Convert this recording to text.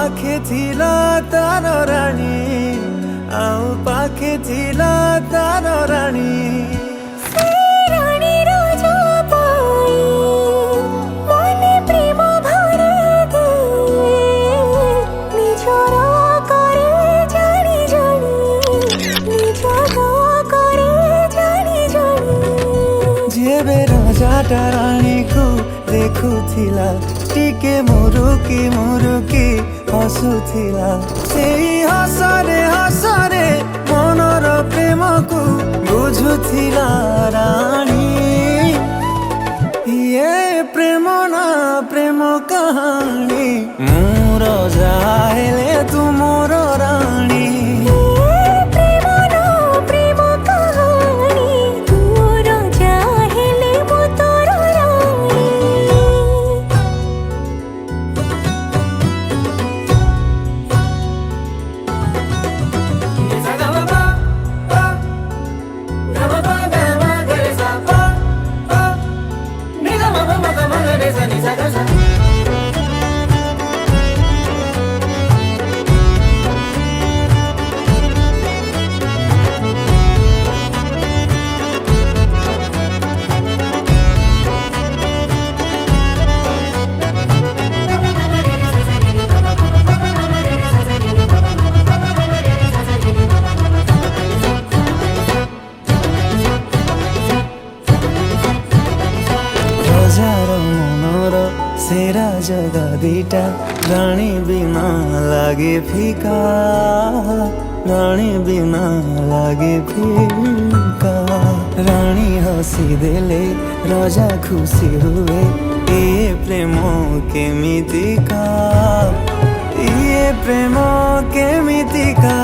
पाखे थिला तार रानी आउ पाखे थिला तार रानी राजा रानी को देखुथिला टिके मुरुकी मुरुकी हसुथिला सेई हसरे मनर प्रेम को बुझुथिला रानी ये प्रेम ना प्रेम कहानी मोर जाहेले तू मोर रानी सेरा जगा दीटा रानी बिना लागे फीका रानी बिना लागे फीका रानी हसी देले राजा खुशी हुए ये प्रेम केमितिका ये प्रेम केमितिका।